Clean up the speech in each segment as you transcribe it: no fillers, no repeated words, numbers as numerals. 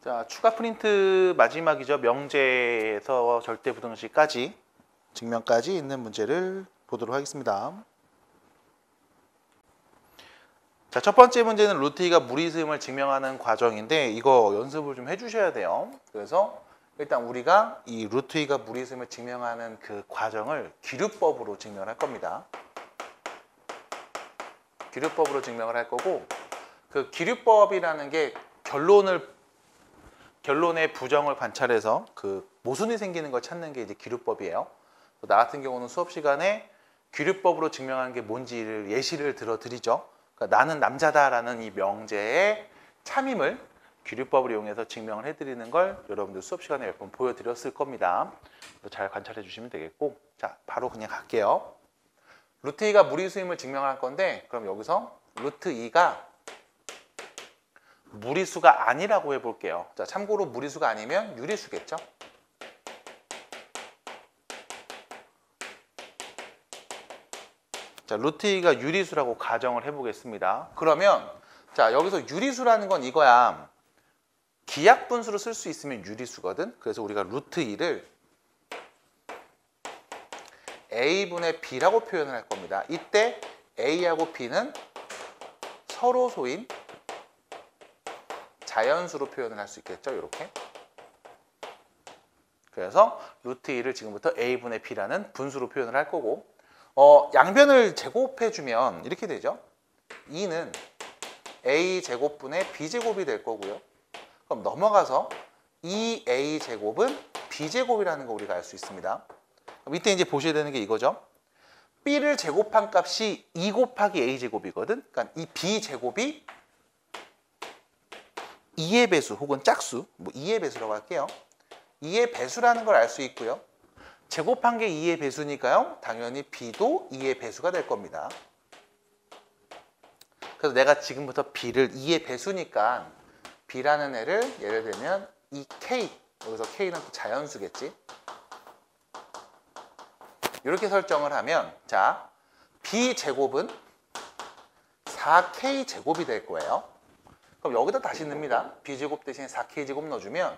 자, 추가 프린트 마지막이죠. 명제에서 절대부등식까지 증명까지 있는 문제를 보도록 하겠습니다. 자, 첫 번째 문제는 루트 2가 무리수임을 증명하는 과정인데 이거 연습을 좀 해주셔야 돼요. 그래서 일단 우리가 이 루트 2가 무리수임을 증명하는 그 과정을 기류법으로 증명을 할 겁니다. 기류법으로 증명을 할 거고, 그 기류법이라는 게 결론의 부정을 관찰해서 그 모순이 생기는 걸 찾는 게 이제 기류법이에요. 나 같은 경우는 수업 시간에 기류법으로 증명하는 게 뭔지를 예시를 들어 드리죠. 그러니까 나는 남자다라는 이 명제의 참임을 기류법을 이용해서 증명을 해드리는 걸 여러분들 수업 시간에 몇 번 보여드렸을 겁니다. 잘 관찰해 주시면 되겠고, 자, 바로 그냥 갈게요. 루트 2가 무리수임을 증명할 건데, 그럼 여기서 루트 2가 무리수가 아니라고 해볼게요. 자, 참고로 무리수가 아니면 유리수겠죠? 자, 루트 2가 유리수라고 가정을 해보겠습니다. 그러면 자, 여기서 유리수라는 건 이거야. 기하분수로 쓸 수 있으면 유리수거든. 그래서 우리가 루트 2를 A분의 B라고 표현을 할 겁니다. 이때 A하고 B는 서로소인 자연수로 표현을 할 수 있겠죠. 이렇게. 그래서 루트 2를 지금부터 A분의 B라는 분수로 표현을 할 거고, 양변을 제곱해주면 이렇게 되죠. 2는 A제곱분의 B제곱이 될 거고요. 그럼 넘어가서 2A제곱은 B제곱이라는 거 우리가 알 수 있습니다. 그럼 이때 이제 보셔야 되는 게 이거죠. B를 제곱한 값이 2 곱하기 A제곱이거든. 그러니까 이 B제곱이 2의 배수 혹은 짝수, 뭐 2의 배수라고 할게요. 2의 배수라는 걸 알 수 있고요. 제곱한 게 2의 배수니까요. 당연히 B도 2의 배수가 될 겁니다. 그래서 내가 지금부터 B를 2의 배수니까 B라는 애를 예를 들면 이 K, 여기서 K는 또 자연수겠지. 이렇게 설정을 하면 자, B제곱은 4K제곱이 될 거예요. 그럼 여기다 다시 넣습니다. B제곱 대신에 4K제곱 넣어주면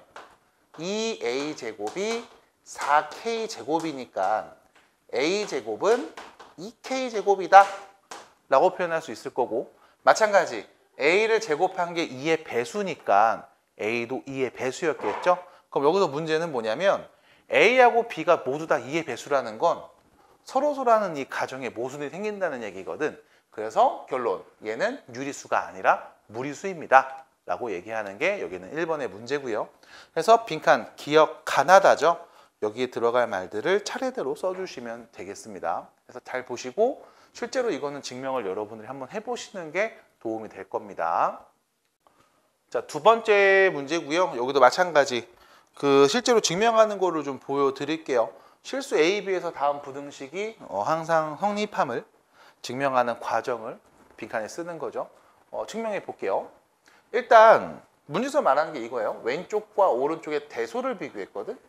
2A제곱이 4K제곱이니까 A제곱은 2K제곱이다 라고 표현할 수 있을 거고, 마찬가지 A를 제곱한 게 2의 배수니까 A도 2의 배수였겠죠. 그럼 여기서 문제는 뭐냐면 A하고 B가 모두 다 2의 배수라는 건 서로소라는 이 가정에 모순이 생긴다는 얘기거든. 그래서 결론, 얘는 유리수가 아니라 무리수입니다 라고 얘기하는 게 여기는 1번의 문제고요. 그래서 빈칸 기억 가나다죠. 여기에 들어갈 말들을 차례대로 써주시면 되겠습니다. 그래서 잘 보시고 실제로 이거는 증명을 여러분들이 한번 해보시는 게 도움이 될 겁니다. 자, 두 번째 문제고요. 여기도 마찬가지 실제로 증명하는 거를 좀 보여드릴게요. 실수 A, B에서 다음 부등식이 항상 성립함을 증명하는 과정을 빈칸에 쓰는 거죠. 증명해 볼게요. 일단 문제에서 말하는 게 이거예요. 왼쪽과 오른쪽의 대소를 비교했거든.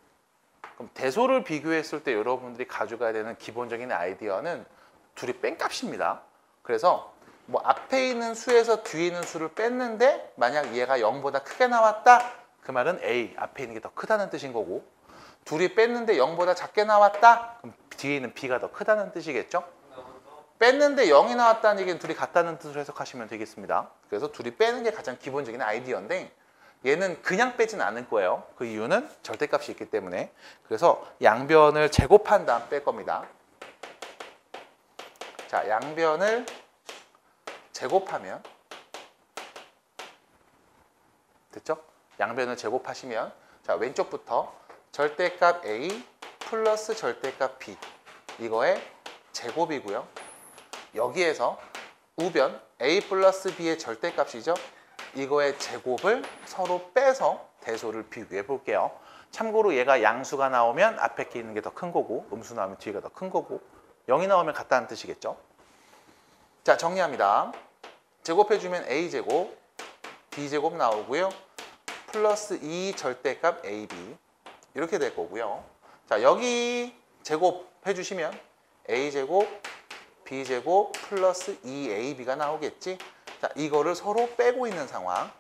그럼 대소를 비교했을 때 여러분들이 가져가야 되는 기본적인 아이디어는 둘이 뺀값입니다. 그래서 뭐 앞에 있는 수에서 뒤에 있는 수를 뺐는데 만약 얘가 0보다 크게 나왔다, 그 말은 A, 앞에 있는 게 더 크다는 뜻인 거고, 둘이 뺐는데 0보다 작게 나왔다, 그럼 뒤에 있는 B가 더 크다는 뜻이겠죠. 뺐는데 0이 나왔다는 얘기는 둘이 같다는 뜻으로 해석하시면 되겠습니다. 그래서 둘이 빼는 게 가장 기본적인 아이디어인데 얘는 그냥 빼진 않을 거예요. 그 이유는 절대값이 있기 때문에. 그래서 양변을 제곱한 다음 뺄 겁니다. 자, 양변을 제곱하면 됐죠? 양변을 제곱하시면 자, 왼쪽부터 절대값 A 플러스 절대값 B, 이거의 제곱이고요. 여기에서 우변 A 플러스 B의 절대값이죠. 이거의 제곱을 서로 빼서 대소를 비교해 볼게요. 참고로 얘가 양수가 나오면 앞에 게 있는 게 더 큰 거고, 음수 나오면 뒤가 더 큰 거고, 0이 나오면 같다는 뜻이겠죠. 자, 정리합니다. 제곱해주면 A제곱, B제곱 나오고요. 플러스 2 절대값 AB, 이렇게 될 거고요. 자, 여기 제곱해주시면 A제곱, B제곱 플러스 2AB가 나오겠지. 자, 이거를 서로 빼고 있는 상황.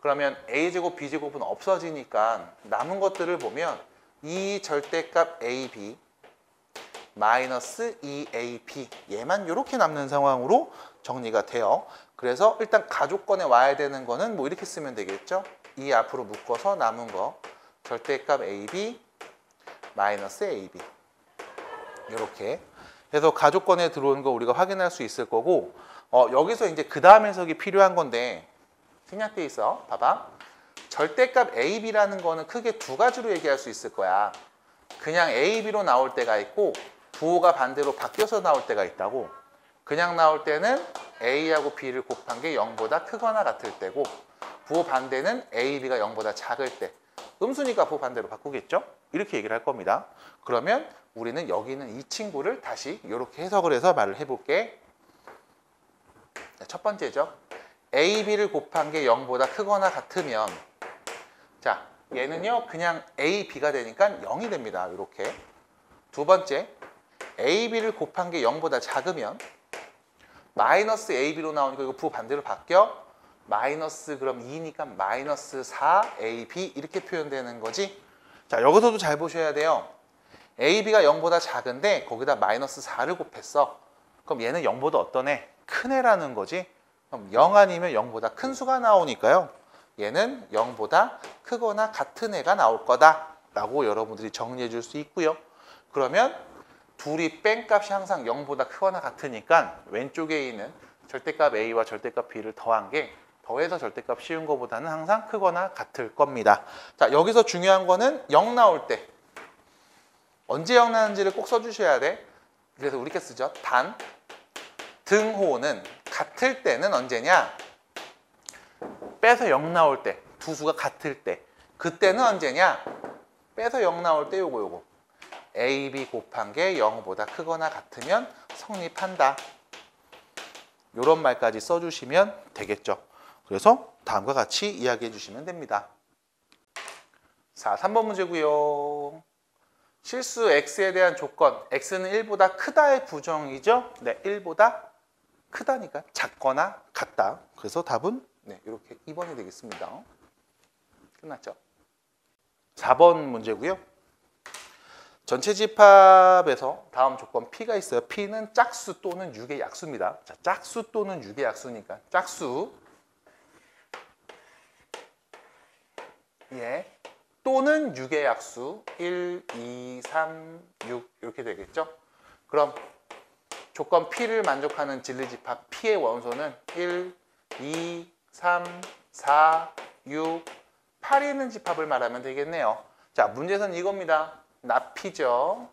그러면 a제곱 b제곱은 없어지니까 남은 것들을 보면 이 절대값 ab 마이너스 2ab 얘만 이렇게 남는 상황으로 정리가 돼요. 그래서 일단 가족권에 와야 되는 거는 뭐 이렇게 쓰면 되겠죠. 이 앞으로 묶어서 남은 거 절대값 ab 마이너스 ab 이렇게 해서 가족권에 들어오는 거 우리가 확인할 수 있을 거고 여기서 이제 그 다음 해석이 필요한 건데 생략돼 있어. 봐봐. 절대값 ab라는 거는 크게 두 가지로 얘기할 수 있을 거야. 그냥 ab로 나올 때가 있고 부호가 반대로 바뀌어서 나올 때가 있다고. 그냥 나올 때는 a하고 b를 곱한 게 0보다 크거나 같을 때고 부호 반대는 a, b가 0보다 작을 때. 음수니까 부호 반대로 바꾸겠죠? 이렇게 얘기를 할 겁니다. 그러면 우리는 여기 있는 이 친구를 다시 이렇게 해석을 해서 말을 해볼게. 첫 번째죠. a, b를 곱한 게 0보다 크거나 같으면 자, 얘는요 그냥 a, b가 되니까 0이 됩니다. 이렇게. 두 번째, a, b를 곱한 게 0보다 작으면 마이너스 a, b로 나오니까 이거 부호 반대로 바뀌어. 마이너스 그럼 2니까 마이너스 4 a, b 이렇게 표현되는 거지. 자, 여기서도 잘 보셔야 돼요. a, b가 0보다 작은데 거기다 마이너스 4를 곱했어. 그럼 얘는 0보다 어떤 애? 큰 애라는 거지. 그럼 0 아니면 0보다 큰 수가 나오니까요. 얘는 0보다 크거나 같은 애가 나올 거다 라고 여러분들이 정리해 줄 수 있고요. 그러면 둘이 뺀값이 항상 0보다 크거나 같으니까 왼쪽에 있는 절대값 a와 절대값 b를 더한 게 더해서 절대값 씌운 것보다는 항상 크거나 같을 겁니다. 자, 여기서 중요한 거는 0 나올 때 언제 0 나는지를 꼭 써주셔야 돼. 그래서 우리 이렇게 쓰죠. 단 등호는 같을 때는 언제냐? 빼서 0 나올 때, 두 수가 같을 때. 그때는 언제냐? 빼서 0 나올 때 요거. a, b 곱한 게 0보다 크거나 같으면 성립한다. 이런 말까지 써주시면 되겠죠. 그래서 다음과 같이 이야기해 주시면 됩니다. 자, 3번 문제고요. 실수 x에 대한 조건, x는 1보다 크다의 부정이죠. 네, 1보다 크다니까 작거나 같다. 그래서 답은 네, 이렇게 2번이 되겠습니다. 끝났죠? 4번 문제고요. 전체 집합에서 다음 조건 P가 있어요. P는 짝수 또는 6의 약수입니다. 자, 짝수 또는 6의 약수니까 짝수 예, 또는 6의 약수 1, 2, 3, 6 이렇게 되겠죠. 그럼 조건 P를 만족하는 진리집합 P의 원소는 1, 2, 3, 4, 6, 8이 있는 집합을 말하면 되겠네요. 자, 문제는 이겁니다. 납피죠.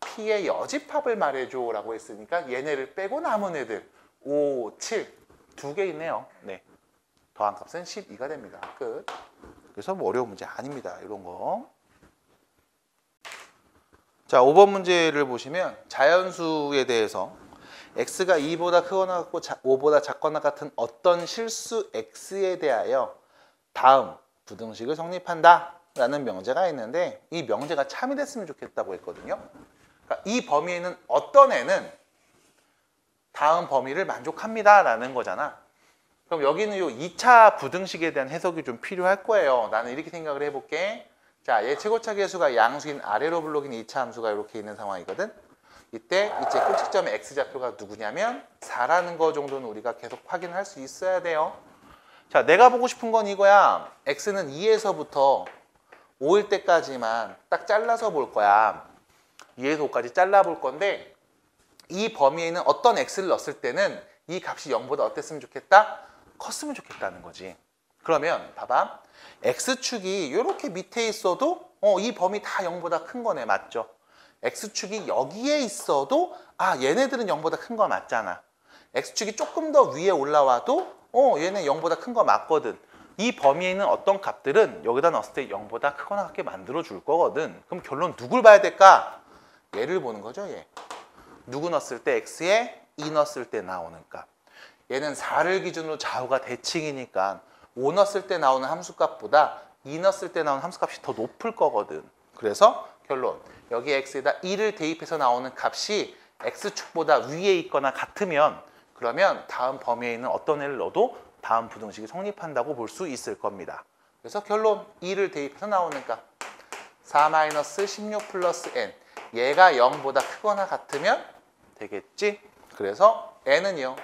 P의 여집합을 말해줘 라고 했으니까 얘네를 빼고 남은 애들 5, 7 두 개 있네요. 네, 더한 값은 12가 됩니다. 끝. 그래서 뭐 어려운 문제 아닙니다. 이런 거. 자, 5번 문제를 보시면 자연수에 대해서 x가 2보다 크거나 같고 5보다 작거나 같은 어떤 실수 x에 대하여 다음 부등식을 성립한다 라는 명제가 있는데 이 명제가 참이 됐으면 좋겠다고 했거든요. 그러니까 이 범위에는 어떤 애는 다음 범위를 만족합니다 라는 거잖아. 그럼 여기는 요 2차 부등식에 대한 해석이 좀 필요할 거예요. 나는 이렇게 생각을 해볼게. 자, 얘 최고차 계수가 양수인 아래로 블록인 2차 함수가 이렇게 있는 상황이거든. 이때 이제 꼭지점의 x좌표가 누구냐면 4라는 거 정도는 우리가 계속 확인할 수 있어야 돼요. 자, 내가 보고 싶은 건 이거야. x는 2에서부터 5일 때까지만 딱 잘라서 볼 거야. 2에서 5까지 잘라볼 건데 이 범위에는 어떤 x를 넣었을 때는 이 값이 0보다 어땠으면 좋겠다? 컸으면 좋겠다는 거지. 그러면 봐봐. x축이 이렇게 밑에 있어도 이 범위 다 0보다 큰 거네. 맞죠? x축이 여기에 있어도 얘네들은 0보다 큰 거 맞잖아. x축이 조금 더 위에 올라와도 얘네 0보다 큰 거 맞거든. 이 범위에 있는 어떤 값들은 여기다 넣었을 때 0보다 크거나 같게 만들어 줄 거거든. 그럼 결론 누굴 봐야 될까? 얘를 보는 거죠. 얘. 누구 넣었을 때 x에 2 넣었을 때 나오는 값. 얘는 4를 기준으로 좌우가 대칭이니까 5 넣었을 때 나오는 함수값보다 2 넣었을 때 나오는 함수값이 더 높을 거거든. 그래서 결론. 여기 x에다 2를 대입해서 나오는 값이 x축보다 위에 있거나 같으면 그러면 다음 범위에 있는 어떤 애를 넣어도 다음 부등식이 성립한다고 볼 수 있을 겁니다. 그래서 결론 2를 대입해서 나오니까 4-16 플러스 n 얘가 0보다 크거나 같으면 되겠지? 그래서 n은요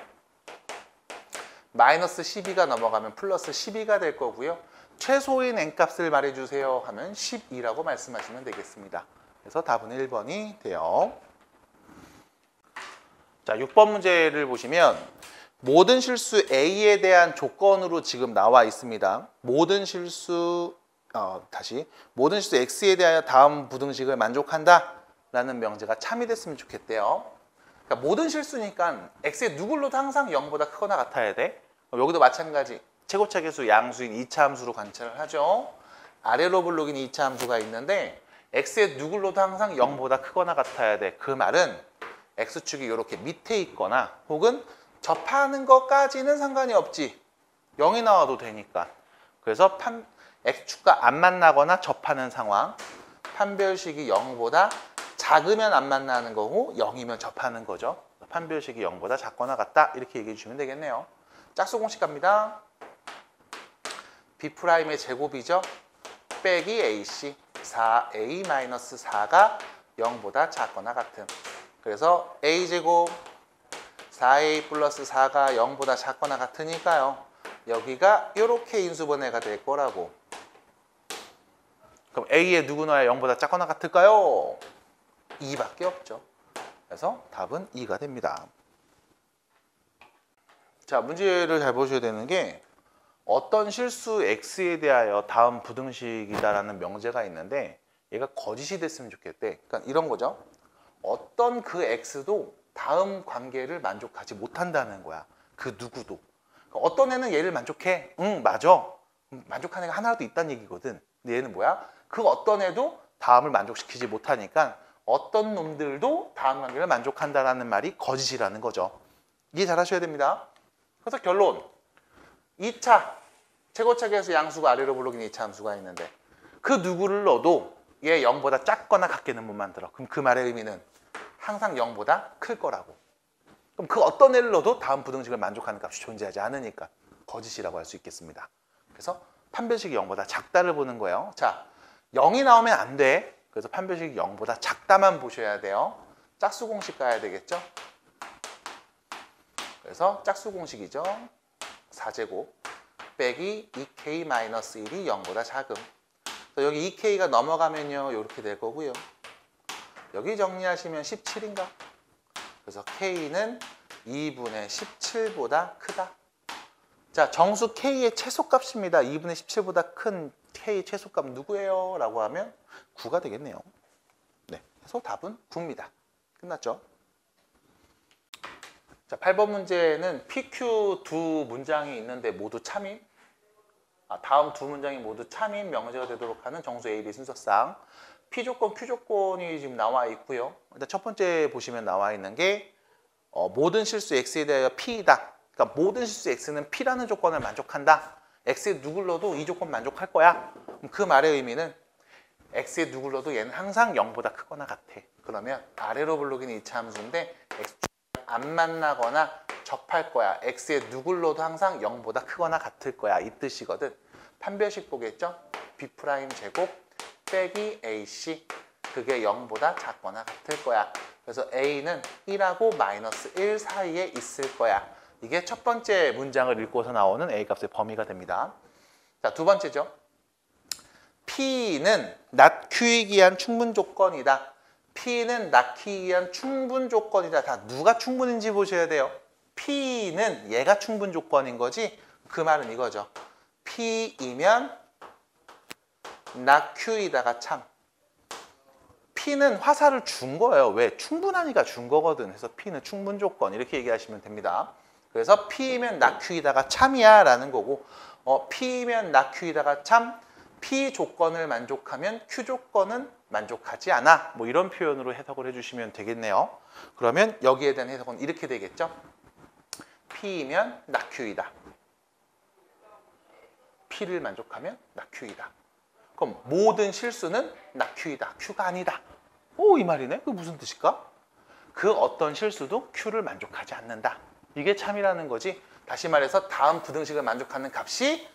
마이너스 12가 넘어가면 플러스 12가 될 거고요. 최소인 n값을 말해주세요 하면 12라고 말씀하시면 되겠습니다. 그래서 답은 1번이 돼요. 자, 6번 문제를 보시면 모든 실수 A에 대한 조건으로 지금 나와 있습니다. 모든 실수 X에 대하여 다음 부등식을 만족한다 라는 명제가 참이됐으면 좋겠대요. 그러니까 모든 실수니까 X의 누굴로도 항상 0보다 크거나 같아야 돼. 여기도 마찬가지 최고차 계수 양수인 2차 함수로 관찰을 하죠. 아래로 블록인 2차 함수가 있는데 X의 누굴로도 항상 0보다 크거나 같아야 돼. 그 말은 X축이 이렇게 밑에 있거나 혹은 접하는 것까지는 상관이 없지. 0이 나와도 되니까. 그래서 X축과 안 만나거나 접하는 상황. 판별식이 0보다 작으면 안 만나는 거고 0이면 접하는 거죠. 판별식이 0보다 작거나 같다. 이렇게 얘기해 주시면 되겠네요. 짝수 공식 갑니다. B'의 제곱이죠. 빼기 AC 4A-4가 0보다 작거나 같음. 그래서 A제곱 4A 플러스 4가 0보다 작거나 같으니까요. 여기가 이렇게 인수분해가 될 거라고. 그럼 A의 누구 넣어야 0보다 작거나 같을까요? 2밖에 없죠. 그래서 답은 2가 됩니다. 자, 문제를 잘 보셔야 되는 게 어떤 실수 X에 대하여 다음 부등식이다라는 명제가 있는데 얘가 거짓이 됐으면 좋겠대. 그러니까 이런 거죠. 어떤 그 X도 다음 관계를 만족하지 못한다는 거야. 그 누구도. 그러니까 어떤 애는 얘를 만족해. 응, 맞아. 만족하는 애가 하나라도 있다는 얘기거든. 근데 얘는 뭐야? 그 어떤 애도 다음을 만족시키지 못하니까 어떤 놈들도 다음 관계를 만족한다라는 말이 거짓이라는 거죠. 이해 잘 하셔야 됩니다. 그래서 결론 2차 최고차 계수 양수가 아래로 블록인 2차 함수가 있는데 그 누구를 넣어도 얘 0보다 작거나 같게는 못 만들어. 그럼 그 말의 의미는 항상 0보다 클 거라고. 그럼 그 어떤 애를 넣어도 다음 부등식을 만족하는 값이 존재하지 않으니까 거짓이라고 할 수 있겠습니다. 그래서 판별식이 0보다 작다를 보는 거예요. 자, 0이 나오면 안 돼. 그래서 판별식이 0보다 작다만 보셔야 돼요. 짝수 공식 가야 되겠죠? 그래서 짝수 공식이죠. 4제곱 빼기 2k-1이 0보다 작음. 여기 2k가 넘어가면요 이렇게 될 거고요. 여기 정리하시면 17인가? 그래서 k는 2분의 17보다 크다. 자, 정수 k의 최소값입니다. 2분의 17보다 큰 k 최소값 누구예요? 라고 하면 9가 되겠네요. 네, 그래서 답은 9입니다. 끝났죠? 자, 8번 문제는 PQ 두 문장이 있는데 모두 참임. 다음 두 문장이 모두 참임 명제가 되도록 하는 정수 A, B 순서상 P조건, Q조건이 지금 나와 있고요. 일단 첫 번째 보시면 나와 있는 게 모든 실수 X에 대하여 P이다. 그러니까 모든 실수 X는 P라는 조건을 만족한다. X에 누굴 넣어도 이 조건 만족할 거야. 그 말의 의미는 X에 누굴 넣어도 얘는 항상 0보다 크거나 같아. 그러면 아래로 블록인 2차 함수인데 X 안 만나거나 접할 거야. X에 누굴 넣어도 항상 0보다 크거나 같을 거야. 이 뜻이거든. 판별식 보겠죠? B' 제곱 빼기 AC 그게 0보다 작거나 같을 거야. 그래서 A는 1하고 마이너스 1 사이에 있을 거야. 이게 첫 번째 문장을 읽고서 나오는 A 값의 범위가 됩니다. 자, 두 번째죠. P는 not Q이기 위한 충분 조건이다. P는 not Q이기 위한 충분 조건이다. 다 누가 충분인지 보셔야 돼요. P는 얘가 충분 조건인 거지. 그 말은 이거죠. P이면 not Q이다가 참. P는 화살을 준 거예요. 왜? 충분하니까 준 거거든. 그래서 P는 충분 조건 이렇게 얘기하시면 됩니다. 그래서 P면 not Q이다가 참이야 라는 거고 P면 not Q이다가 참 P 조건을 만족하면 Q 조건은 만족하지 않아. 뭐 이런 표현으로 해석을 해주시면 되겠네요. 그러면 여기에 대한 해석은 이렇게 되겠죠. P이면 not Q이다. P를 만족하면 not Q이다. 그럼 모든 실수는 not Q이다. Q가 아니다. 오, 이 말이네. 그게 무슨 뜻일까? 그 어떤 실수도 Q를 만족하지 않는다. 이게 참이라는 거지. 다시 말해서 다음 부등식을 만족하는 값이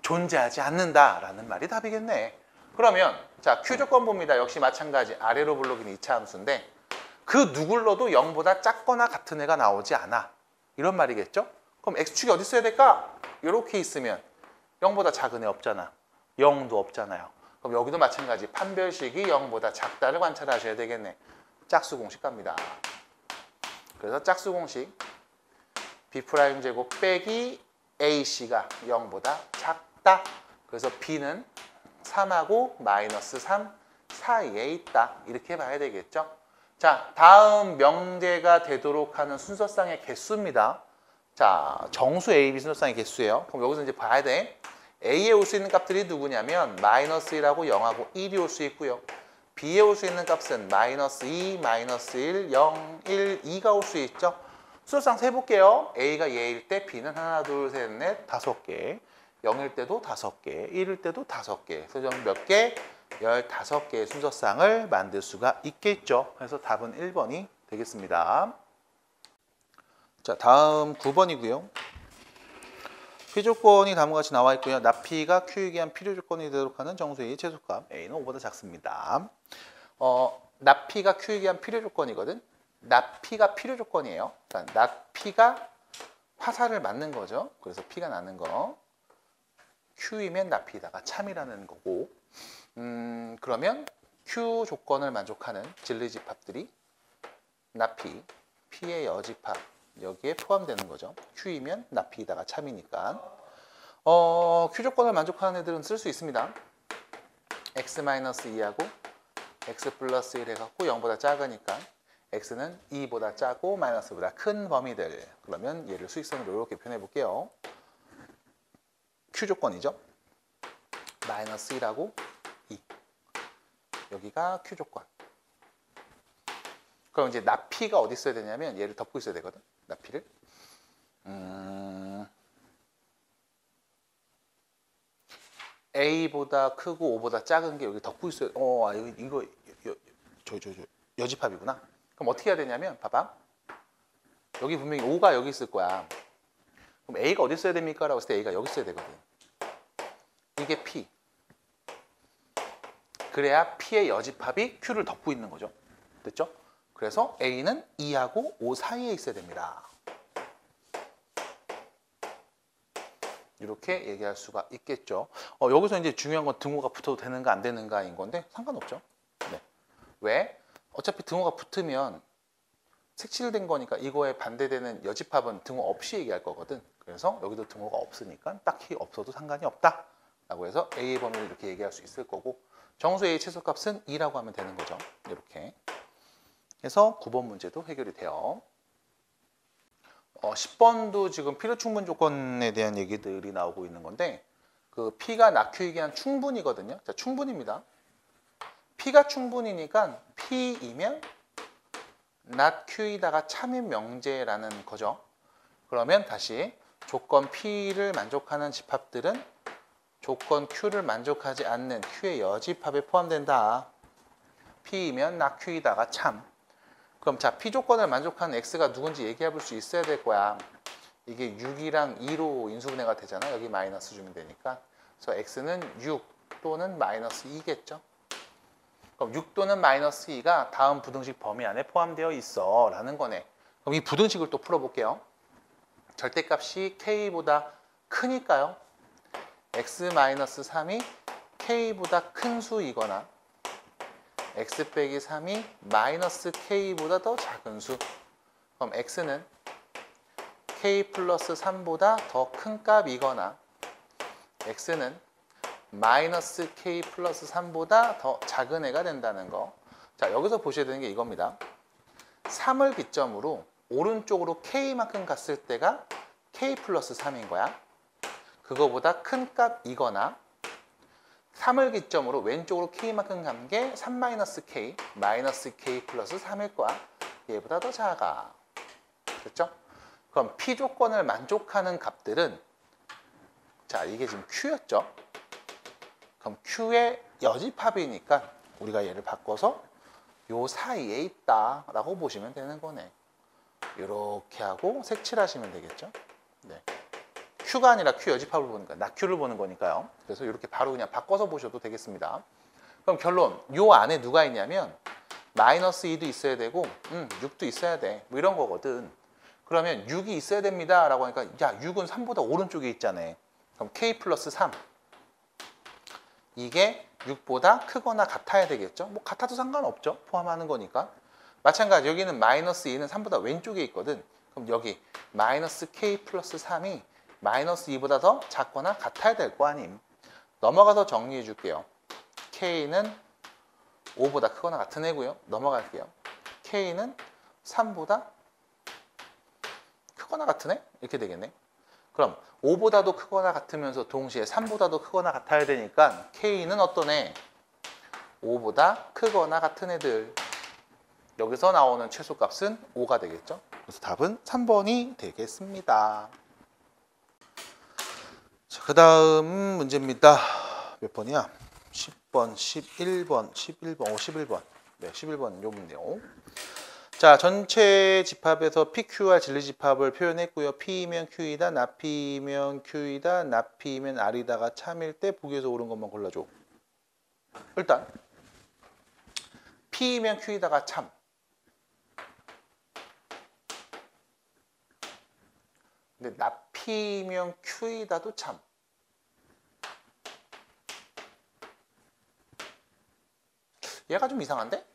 존재하지 않는다라는 말이 답이겠네. 그러면 자, Q 조건 봅니다. 역시 마찬가지 아래로 불러긴 2차 함수인데 그 누굴러도 0보다 작거나 같은 애가 나오지 않아. 이런 말이겠죠? 그럼 X축이 어디 있어야 될까? 이렇게 있으면 0보다 작은 애 없잖아. 0도 없잖아요. 그럼 여기도 마찬가지 판별식이 0보다 작다를 관찰하셔야 되겠네. 짝수 공식 갑니다. 그래서 짝수 공식 B'제곱 빼기 AC가 0보다 작다. 그래서 B는 3하고 마이너스 3 사이에 있다. 이렇게 봐야 되겠죠. 자, 다음 명제가 되도록 하는 순서상의 개수입니다. 자, 정수 A, B 순서상의 개수예요. 그럼 여기서 이제 봐야 돼. A에 올 수 있는 값들이 누구냐면 마이너스 1하고 0하고 1이 올 수 있고요. B에 올 수 있는 값은 마이너스 2, 마이너스 1, 0, 1, 2가 올 수 있죠. 순서상 세볼게요. A가 얘일 때 B는 하나, 둘, 셋, 넷, 5개. 0일 때도 5개, 1일 때도 5개. 그래서 몇 개? 15개의 순서상을 만들 수가 있겠죠. 그래서 답은 1번이 되겠습니다. 자, 다음 9번이고요. P조건이 다음과 같이 나와 있고요. 납P가 Q에 의한 필요 조건이 되도록 하는 정수의 최소값 A는 5보다 작습니다. 납P가 Q에 의한 필요 조건이거든. 납P가 필요 조건이에요. 그러니까 납P가 화살을 맞는 거죠. 그래서 P가 나는 거. Q이면 납P에다가 참이라는 거고. 그러면 Q 조건을 만족하는 진리집합들이 납P, P의 여집합 여기에 포함되는 거죠. Q이면 납P에다가 참이니까. Q 조건을 만족하는 애들은 쓸 수 있습니다. X-2하고 X 플러스 1 해갖고 0보다 작으니까 X는 2보다 작고 마이너스보다 큰 범위들. 그러면 얘를 수익선으로 이렇게 표현해 볼게요. Q 조건이죠. 마이너스 1하고 2. 여기가 Q 조건. 그럼 이제 납P가 어디 있어야 되냐면 얘를 덮고 있어야 되거든. 납P를. A보다 크고 5보다 작은 게 여기 덮고 있어요. 이거 여집합이구나. 그럼 어떻게 해야 되냐면 봐봐. 여기 분명히 5가 여기 있을 거야. 그럼 A가 어디 있어야 됩니까? 라고 했을 때 A가 여기 있어야 되거든. 이게 P. 그래야 P의 여집합이 Q를 덮고 있는 거죠. 됐죠? 그래서 A는 2하고 5 사이에 있어야 됩니다. 이렇게 얘기할 수가 있겠죠. 여기서 이제 중요한 건 등호가 붙어도 되는가 안 되는가인 건데 상관없죠. 네. 왜? 어차피 등호가 붙으면 색칠된 거니까 이거에 반대되는 여집합은 등호 없이 얘기할 거거든. 그래서 여기도 등호가 없으니까 딱히 없어도 상관이 없다. 라고 해서 A의 범위를 이렇게 얘기할 수 있을 거고 정수 A의 최소값은 2라고 하면 되는 거죠. 이렇게 해서 9번 문제도 해결이 돼요. 10번도 지금 필요 충분 조건에 대한 얘기들이 나오고 있는 건데 그 P가 낙Q이기 한 충분이거든요. 자, 충분입니다. P가 충분이니까 P이면 낙Q이다가 참인 명제라는 거죠. 그러면 다시 조건 P를 만족하는 집합들은 조건 Q를 만족하지 않는 Q의 여집합에 포함된다. P이면 낙Q이다가 참. 그럼 자, P 조건을 만족하는 X가 누군지 얘기해 볼 수 있어야 될 거야. 이게 6이랑 2로 인수분해가 되잖아. 여기 마이너스 주면 되니까. 그래서 X는 6 또는 마이너스 2겠죠. 그럼 6 또는 마이너스 2가 다음 부등식 범위 안에 포함되어 있어 라는 거네. 그럼 이 부등식을 또 풀어볼게요. 절대값이 K보다 크니까요. X-3이 K보다 큰 수이거나 X 빼기 3이 마이너스 K보다 더 작은 수. 그럼 X는 K 플러스 3보다 더 큰 값이거나 X는 마이너스 K 플러스 3보다 더 작은 애가 된다는 거. 자, 여기서 보셔야 되는 게 이겁니다. 3을 기점으로 오른쪽으로 K만큼 갔을 때가 K 플러스 3인 거야. 그거보다 큰 값이거나 3을 기점으로 왼쪽으로 K만큼 간 게 3-K, 마이너스 K 플러스 3일 거야. 얘보다 더 작아. 됐죠? 그럼 P 조건을 만족하는 값들은 자, 이게 지금 Q였죠? 그럼 Q의 여집합이니까 우리가 얘를 바꿔서 요 사이에 있다라고 보시면 되는 거네. 이렇게 하고 색칠하시면 되겠죠? 네. Q가 아니라 Q 여집합을 보는 거야. 낙Q를 보는 거니까요. 그래서 이렇게 바로 그냥 바꿔서 보셔도 되겠습니다. 그럼 결론, 요 안에 누가 있냐면 마이너스 2도 있어야 되고 6도 있어야 돼. 뭐 이런 거거든. 그러면 6이 있어야 됩니다 라고 하니까 야 6은 3보다 오른쪽에 있잖아. 그럼 K 플러스 3 이게 6보다 크거나 같아야 되겠죠. 뭐 같아도 상관없죠. 포함하는 거니까. 마찬가지 여기는 마이너스 2는 3보다 왼쪽에 있거든. 그럼 여기 마이너스 K 플러스 3이 마이너스 2보다 더 작거나 같아야 될 거 아님. 넘어가서 정리해 줄게요. K는 5보다 크거나 같은 애고요. 넘어갈게요. K는 3보다 크거나 같은 애? 이렇게 되겠네. 그럼 5보다도 크거나 같으면서 동시에 3보다도 크거나 같아야 되니까 K는 어떤 애? 5보다 크거나 같은 애들. 여기서 나오는 최소값은 5가 되겠죠. 그래서 답은 3번이 되겠습니다. 자, 그 다음 문제입니다. 몇 번이야? 10번, 11번, 11번. 네, 11번 요 문제요. 자, 전체 집합에서 PQ와 진리집합을 표현했고요. P이면 Q이다, 나P이면 Q이다, 나P이면 R이다가 참일 때 보기에서 옳은 것만 골라줘. 일단 P이면 Q이다가 참. 근데 나P이면 Q이다도 참. 얘가 좀 이상한데?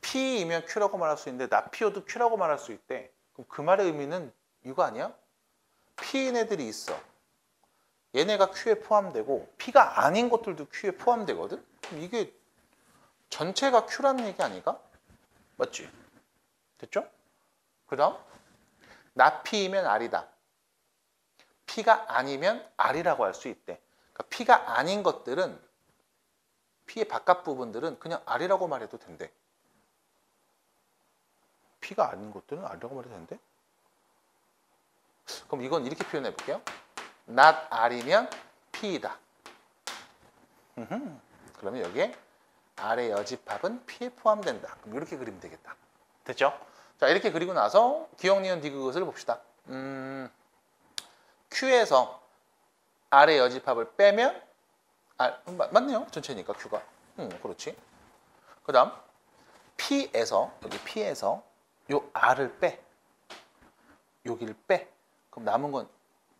P이면 Q라고 말할 수 있는데 나P여도 Q라고 말할 수 있대. 그럼 그 말의 의미는 이거 아니야? P인 애들이 있어. 얘네가 Q에 포함되고 P가 아닌 것들도 Q에 포함되거든? 그럼 이게 전체가 Q라는 얘기 아닌가? 맞지? 됐죠? 그 다음 나P이면 R이다. P가 아니면 R이라고 할 수 있대. 그러니까 P가 아닌 것들은 P의 바깥 부분들은 그냥 R이라고 말해도 된대. P가 아닌 것들은 R이라고 말해도 되는데? 그럼 이건 이렇게 표현해 볼게요. not R이면 P이다. 그러면 여기에 R의 여집합은 P에 포함된다. 그럼 이렇게 그리면 되겠다. 됐죠? 자, 이렇게 그리고 나서 기억, 니은, 디귿을 봅시다. Q에서 R의 여집합을 빼면 맞네요. 전체니까 Q가. 그렇지. 그 다음 P에서 여기 P에서 요 R을 빼. 여기를 빼. 그럼 남은 건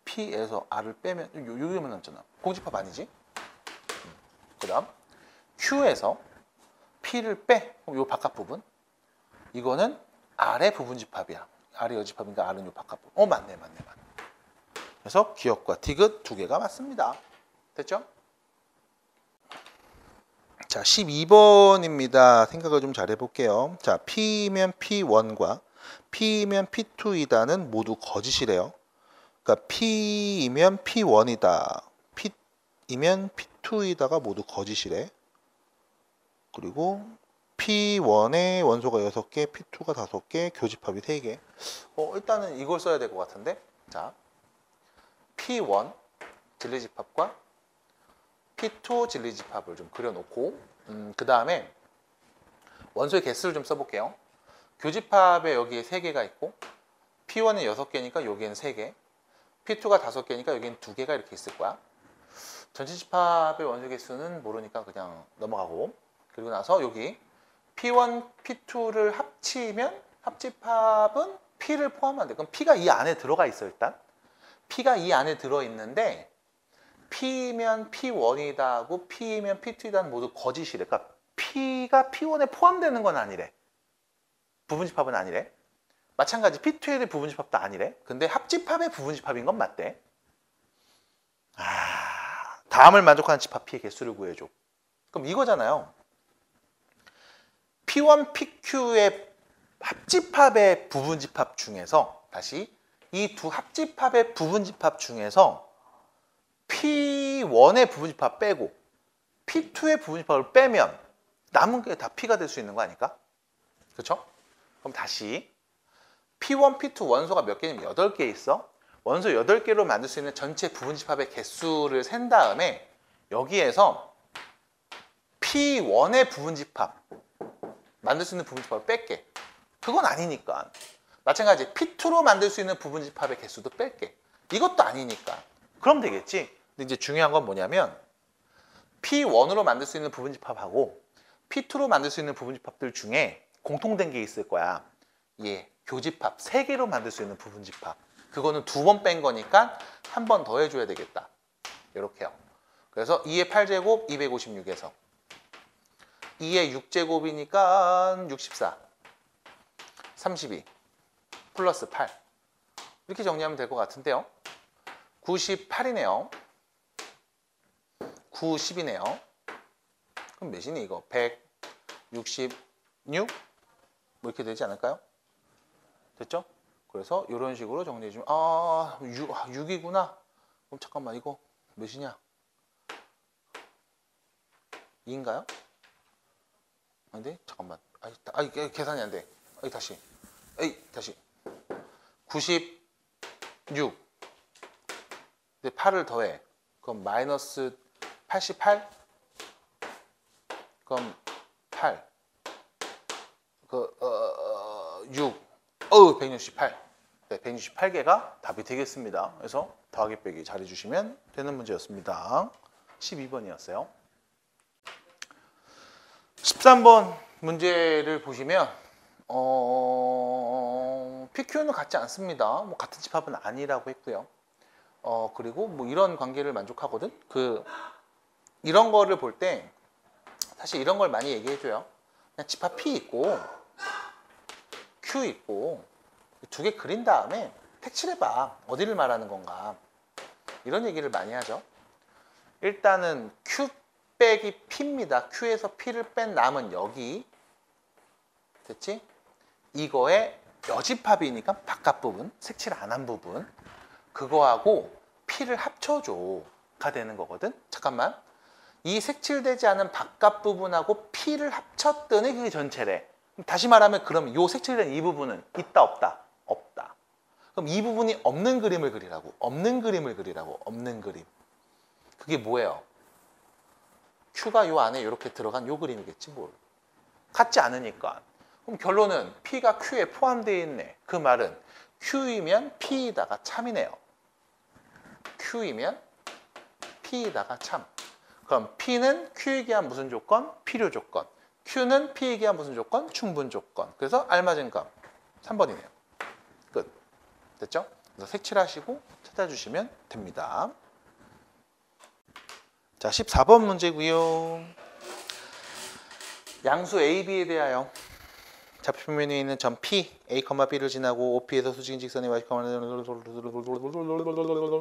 P에서 R을 빼면 여기만 남잖아. 공집합 아니지? 그 다음 Q에서 P를 빼. 그럼 요 바깥 부분. 이거는 R의 부분집합이야. R의 여집합인가 R은 요 바깥 부분. 맞네. 그래서 기억과 디귿 두 개가 맞습니다. 됐죠? 자, 12번입니다. 생각을 좀 잘 해볼게요. 자, P면 P1과 P면 P2이다는 모두 거짓이래요. 그러니까 P이면 P1이다, P이면 P2이다가 모두 거짓이래. 그리고 P1의 원소가 6개, P2가 5개, 교집합이 3개. 일단은 이걸 써야 될 것 같은데. 자, P1 진리집합과 P2 진리집합을 좀 그려놓고 그 다음에 원소의 개수를 좀 써볼게요. 교집합에 여기에 3개가 있고 P1은 6개니까 여기에는 3개, P2가 5개니까 여기는 2개가 이렇게 있을 거야. 전체 집합의 원소 개수는 모르니까 그냥 넘어가고, 그리고 나서 여기 P1, P2를 합치면 합집합은 P를 포함한대. 그럼 P가 이 안에 들어가 있어. 일단 P가 이 안에 들어있는데 P면 P1이다 하고 P면 P2이다는 모두 거짓이래. 그러니까 P가 P1에 포함되는 건 아니래. 부분집합은 아니래. 마찬가지 P2의 부분집합도 아니래. 근데 합집합의 부분집합인 건 맞대. 다음을 만족하는 집합 P의 개수를 구해줘. 그럼 이거잖아요. P1, PQ의 합집합의 부분집합 중에서 다시 이 두 합집합의 부분집합 중에서 P1의 부분집합 빼고 P2의 부분집합을 빼면 남은 게 다 P가 될 수 있는 거 아닐까? 그렇죠? 그럼 다시 P1, P2 원소가 몇 개냐면 8개 있어. 원소 8개로 만들 수 있는 전체 부분집합의 개수를 센 다음에 여기에서 P1의 부분집합 만들 수 있는 부분집합을 뺄게. 그건 아니니까. 마찬가지 P2로 만들 수 있는 부분집합의 개수도 뺄게. 이것도 아니니까. 그럼 되겠지. 근데 이제 중요한 건 뭐냐면 P1으로 만들 수 있는 부분집합하고 P2로 만들 수 있는 부분집합들 중에 공통된 게 있을 거야. 예, 교집합 3개로 만들 수 있는 부분집합. 그거는 2번 뺀 거니까 한 번 더 해줘야 되겠다. 이렇게요. 그래서 2의 8제곱 256에서 2의 6제곱이니까 64, 32 플러스 8 이렇게 정리하면 될 것 같은데요. 98이네요. 90이네요. 그럼 몇이니 이거? 166? 뭐 이렇게 되지 않을까요? 됐죠? 그래서 이런 식으로 정리해주면 6이구나. 그럼 잠깐만 이거 몇이냐? 2인가요? 아닌데? 잠깐만. 계산이 안 돼. 다시. 다시. 96. 근데 8을 더해. 그럼 마이너스 88? 그럼 8. 6. 168. 네, 168개가 답이 되겠습니다. 그래서 더하기 빼기 잘해주시면 되는 문제였습니다. 12번이었어요. 13번 문제를 보시면 PQ는 같지 않습니다. 뭐 같은 집합은 아니라고 했고요. 그리고 뭐 이런 관계를 만족하거든. 이런 거를 볼 때 사실 이런 걸 많이 얘기해줘요. 그냥 집합 P 있고 Q 있고 2개 그린 다음에 색칠해봐. 어디를 말하는 건가. 이런 얘기를 많이 하죠. 일단은 Q 빼기 P입니다. Q에서 P를 뺀 남은 여기. 됐지? 이거의 여집합이니까 바깥 부분, 색칠 안 한 부분. 그거하고 P를 합쳐줘가 되는 거거든. 잠깐만. 이 색칠되지 않은 바깥 부분하고 P를 합쳤더니 그게 전체래. 다시 말하면 그럼 이 색칠된 이 부분은 있다 없다? 없다. 그럼 이 부분이 없는 그림을 그리라고. 없는 그림을 그리라고. 없는 그림. 그게 뭐예요? Q가 요 안에 이렇게 들어간 요 그림이겠지 뭘. 같지 않으니까. 그럼 결론은 P가 Q에 포함되어 있네. 그 말은 Q이면 P이다가 참이네요. Q이면 P이다가 참. 그럼 P는 Q이기에 한 무슨 조건? 필요 조건. Q는 P이기에 한 무슨 조건? 충분 조건. 그래서 알맞은 값 3번이네요. 끝. 됐죠? 그래서 색칠하시고 찾아주시면 됩니다. 자, 14번 문제고요. 양수 A, B에 대하여 좌표면에 있는 점 P, A, B를 지나고 OP에서 수직인 직선의 Y,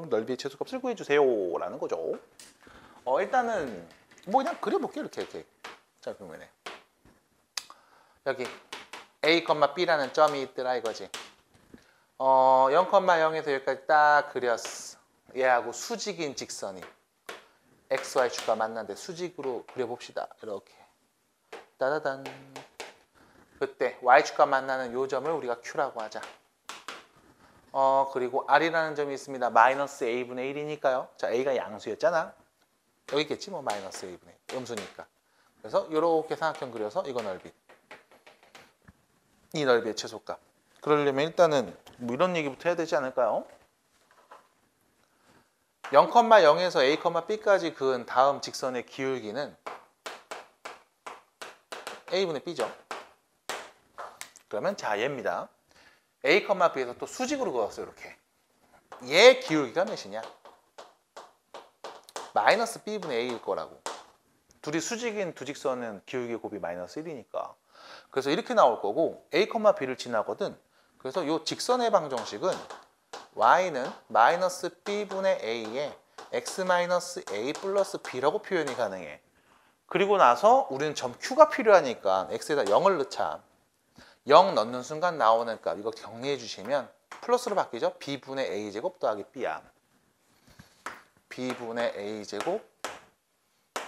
넓이의 최소값을 구해주세요 라는 거죠. 일단은 뭐 그냥 그려볼게요. 이렇게 좌표면에 여기 A, B라는 점이 있더라 이거지. 0,0에서 여기까지 딱 그렸어. 얘하고 수직인 직선이 X, Y축과 만난데 수직으로 그려봅시다. 이렇게 따다단. 그때 Y축과 만나는 요 점을 우리가 Q라고 하자. 그리고 R이라는 점이 있습니다. 마이너스 A분의 1이니까요. 자, A가 양수였잖아. 여기 있겠지 뭐 마이너스 A분의 1. 음수니까. 그래서 이렇게 삼각형 그려서 이거 넓이. 이 넓이의 최소값. 그러려면 일단은 뭐 이런 얘기부터 해야 되지 않을까요? 0,0에서 A, B까지 그은 다음 직선의 기울기는 A분의 B죠. 그러면 자 얘입니다. A, B에서 또 수직으로 그었어요. 이렇게. 얘 기울기가 몇이냐? 마이너스 B분의 A일 거라고. 둘이 수직인 두 직선은 기울기 곱이 마이너스 1이니까. 그래서 이렇게 나올 거고 A, B를 지나거든. 그래서 이 직선의 방정식은 Y는 마이너스 B분의 A에 X 마이너스 A 플러스 B라고 표현이 가능해. 그리고 나서 우리는 점 Q가 필요하니까 X에다 0을 넣자. 0 넣는 순간 나오는 값 이거 정리해 주시면 플러스로 바뀌죠. B분의 A제곱 더하기 B야. B분의 A제곱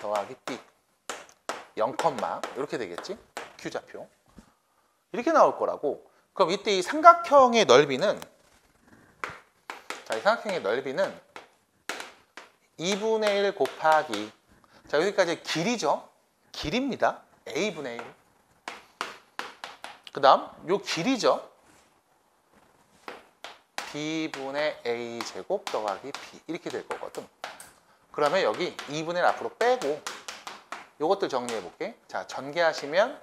더하기 B 0, 이렇게 되겠지. Q좌표. 이렇게 나올 거라고. 그럼 이때 이 삼각형의 넓이는 자, 이 삼각형의 넓이는 2분의 1 곱하기 자, 여기까지 길이죠. 길입니다. A분의 1. 그 다음 요 길이죠. b분의 a제곱 더하기 b 이렇게 될 거거든. 그러면 여기 2분의 1 앞으로 빼고 요것들 정리해 볼게. 자, 전개하시면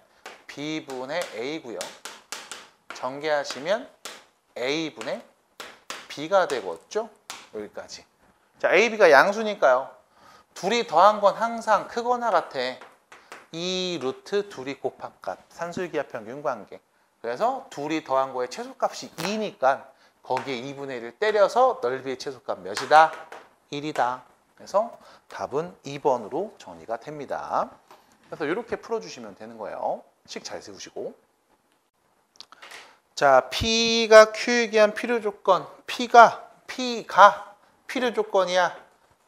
b분의 a고요. 전개하시면 a분의 b가 되겠죠? 여기까지. 자, a, b가 양수니까요. 둘이 더한 건 항상 크거나 같아. 이 루트 둘이 곱한 값. 산술기하 평균 관계. 그래서 둘이 더한 거의 최소값이 2니까 거기에 2분의 1을 때려서 넓이의 최소값 몇이다? 1이다. 그래서 답은 2번으로 정리가 됩니다. 그래서 이렇게 풀어주시면 되는 거예요. 식 잘 세우시고. 자, P가 Q에 대한 필요 조건. P가 필요 조건이야.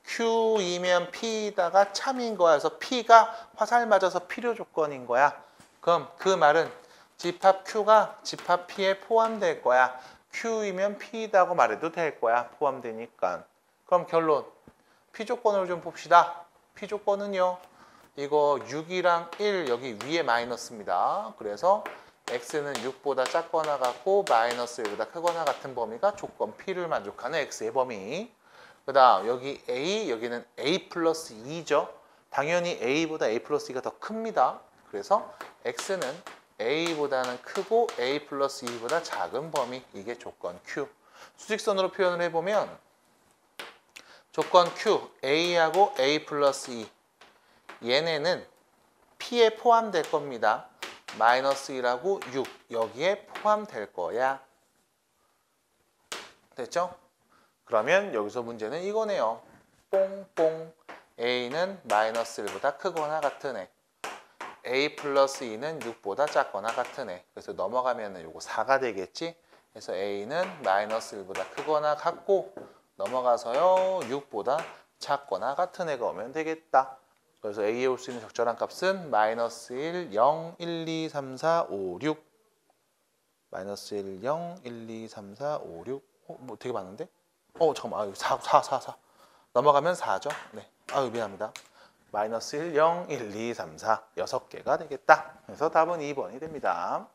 Q이면 P다가 참인 거야. 그래서 P가 화살 맞아서 필요 조건인 거야. 그럼 그 말은 집합 Q가 집합 P에 포함될 거야. Q이면 P다고 말해도 될 거야. 포함되니까. 그럼 결론. P 조건을 좀 봅시다. P 조건은요. 이거 6이랑 1 여기 위에 마이너스입니다. 그래서 x는 6보다 작거나 같고 마이너스 1보다 크거나 같은 범위가 조건 P를 만족하는 x의 범위. 그 다음 여기 a, 여기는 a 플러스 2죠. 당연히 a보다 a 플러스 2가 더 큽니다. 그래서 x는 a보다는 크고 a 플러스 2보다 작은 범위. 이게 조건 Q. 수직선으로 표현을 해보면 조건 Q, a하고 a 플러스 2 얘네는 P에 포함될 겁니다. 마이너스 1하고 6 여기에 포함될 거야. 됐죠? 그러면 여기서 문제는 이거네요. 뽕뽕 A는 마이너스 1보다 크거나 같은 애. A 플러스 2는 6보다 작거나 같은 애. 그래서 넘어가면 요거 4가 되겠지? 그래서 A는 마이너스 1보다 크거나 같고 넘어가서요 6보다 작거나 같은 애가 오면 되겠다. 그래서 A에 올 수 있는 적절한 값은 마이너스 1, 0, 1, 2, 3, 4, 5, 6 마이너스 1, 0, 1, 2, 3, 4, 5, 6 뭐 되게 많은데? 잠깐만. 아유, 4 넘어가면 4죠? 네. 아유, 미안합니다. 마이너스 1, 0, 1, 2, 3, 4 6개가 되겠다. 그래서 답은 2번이 됩니다.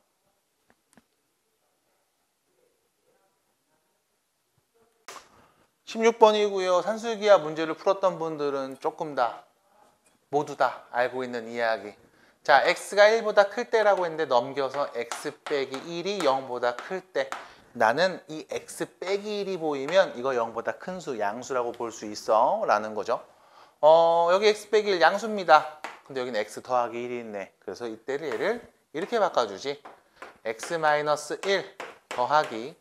(16번이고요) 산술기하 문제를 풀었던 분들은 조금 다 모두 다 알고 있는 이야기. 자, x가 1보다 클 때라고 했는데 넘겨서 x 빼기 1이 0보다 클 때 나는 이 x 빼기 1이 보이면 이거 0보다 큰 수, 양수라고 볼 수 있어 라는 거죠. 여기 x 빼기 1 양수입니다. 근데 여기는 x 더하기 1이 있네. 그래서 이때를 얘를 이렇게 바꿔주지. x-1 더하기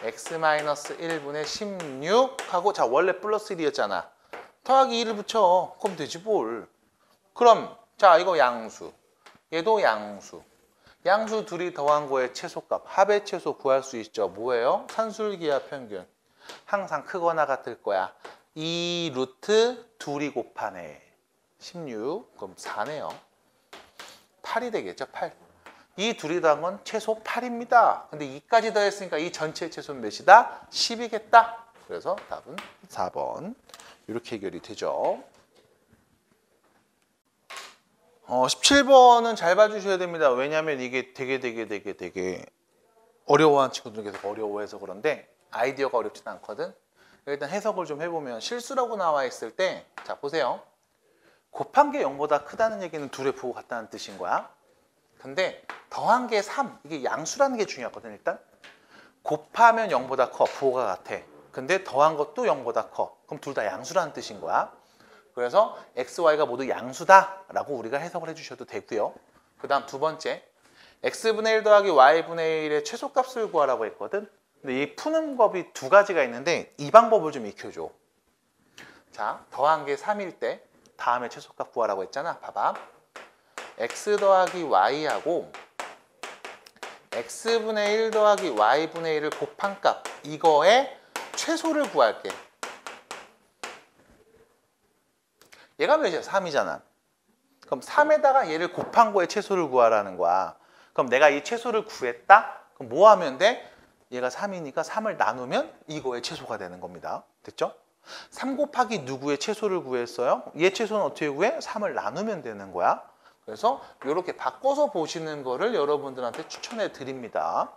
x-1분의 16 하고, 자, 원래 플러스 1이었잖아. 더하기 2를 붙여. 그럼 되지 뭘. 그럼 자, 이거 양수. 얘도 양수. 양수 둘이 더한 거의 최소값, 합의 최소 구할 수 있죠. 뭐예요? 산술기하 평균. 항상 크거나 같을 거야. 이 루트 둘이 곱하네. 16. 그럼 4네요. 8이 되겠죠. 8. 이 둘이 더한 건 최소 8입니다. 근데 2까지 더했으니까 이 전체 최소는 몇이다? 10이겠다. 그래서 답은 4번. 이렇게 해결이 되죠. 17번은 잘 봐주셔야 됩니다. 왜냐하면 이게 되게 어려워하는 친구들 계속 어려워해서 그런데 아이디어가 어렵진 않거든. 일단 해석을 좀 해보면 실수라고 나와 있을 때, 자, 보세요. 곱한 게 0보다 크다는 얘기는 둘의 부호 같다는 뜻인 거야. 근데 더한 게 3, 이게 양수라는 게 중요하거든. 일단 곱하면 0보다 커, 부호가 같아. 근데 더한 것도 0보다 커. 그럼 둘 다 양수라는 뜻인 거야. 그래서 x, y가 모두 양수다라고 우리가 해석을 해주셔도 되고요. 그 다음 두 번째, x분의 1 더하기 y분의 1의 최소값을 구하라고 했거든. 근데 이 푸는 법이 두 가지가 있는데 이 방법을 좀 익혀줘. 자, 더한 게 3일 때 다음에 최소값 구하라고 했잖아. 봐봐. x 더하기 y하고 x분의 1 더하기 y분의 1을 곱한 값, 이거의 최소를 구할게. 얘가 몇이야? 3이잖아. 그럼 3에다가 얘를 곱한 거에 최소를 구하라는 거야. 그럼 내가 이 최소를 구했다? 그럼 뭐 하면 돼? 얘가 3이니까 3을 나누면 이거의 최소가 되는 겁니다. 됐죠? 3 곱하기 누구의 최소를 구했어요? 얘 최소는 어떻게 구해? 3을 나누면 되는 거야. 그래서 이렇게 바꿔서 보시는 거를 여러분들한테 추천해 드립니다.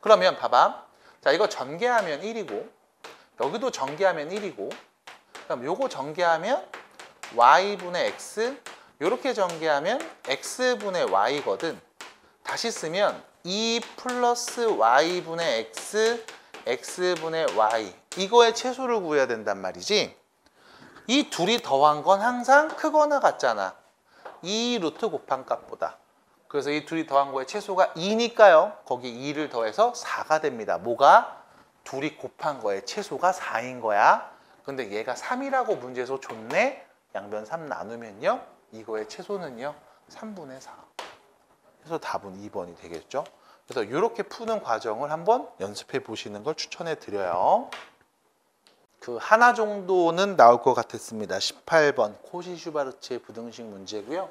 그러면 봐봐. 자, 이거 전개하면 1이고 여기도 전개하면 1이고 그럼 요거 전개하면 y분의 x 요렇게 전개하면 x분의 y거든. 다시 쓰면 2 플러스 y분의 x x분의 y 이거의 채소를 구해야 된단 말이지. 이 둘이 더한 건 항상 크거나 같잖아. 2 루트 곱한 값보다. 그래서 이 둘이 더한 거의 채소가 2니까요. 거기 2를 더해서 4가 됩니다. 뭐가? 둘이 곱한 거의 채소가 4인 거야. 근데 얘가 3이라고 문제에서 줬네. 양변 3 나누면요. 이거의 채소는요. 3분의 4. 그래서 답은 2번이 되겠죠. 그래서 이렇게 푸는 과정을 한번 연습해 보시는 걸 추천해 드려요. 그 하나 정도는 나올 것 같았습니다. 18번 코시-슈바르츠의 부등식 문제고요.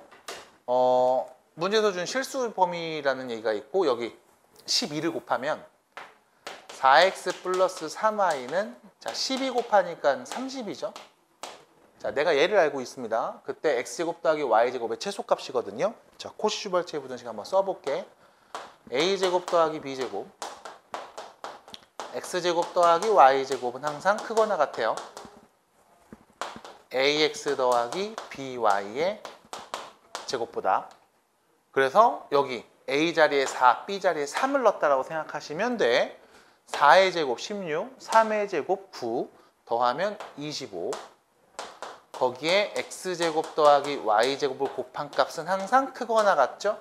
문제에서 준 실수 범위라는 얘기가 있고 여기 12를 곱하면 4x 플러스 3y는 자 12 곱하니까 30이죠. 자, 내가 얘를 알고 있습니다. 그때 x제곱 더하기 y제곱의 최소값이거든요. 자, 코시-슈바르츠의 부등식 한번 써볼게. a제곱 더하기 b제곱 x제곱 더하기 y제곱은 항상 크거나 같아요. ax 더하기 by의 제곱보다. 그래서 여기 a 자리에 4, b 자리에 3을 넣었다라고 생각하시면 돼. 4의 제곱 16, 3의 제곱 9 더하면 25. 거기에 x제곱 더하기 y제곱을 곱한 값은 항상 크거나 같죠?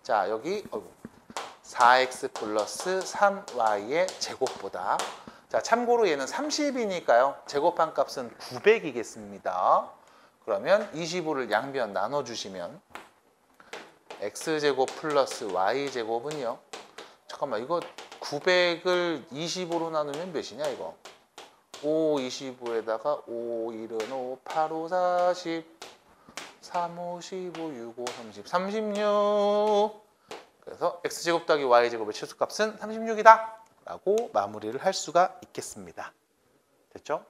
자, 여기 4x 플러스 3y의 제곱보다. 자, 참고로 얘는 30이니까요. 제곱한 값은 900이겠습니다. 그러면 25를 양변 나눠주시면 x제곱 플러스 y제곱은요. 잠깐만, 이거 900을 25로 나누면 몇이냐, 이거? 5, 25에다가 5, 1은 5, 8, 5, 40, 3, 5, 15, 6, 5, 30, 36. 그래서 x제곱 더하기 y제곱의 최소값은 36이다 라고 마무리를 할 수가 있겠습니다. 됐죠?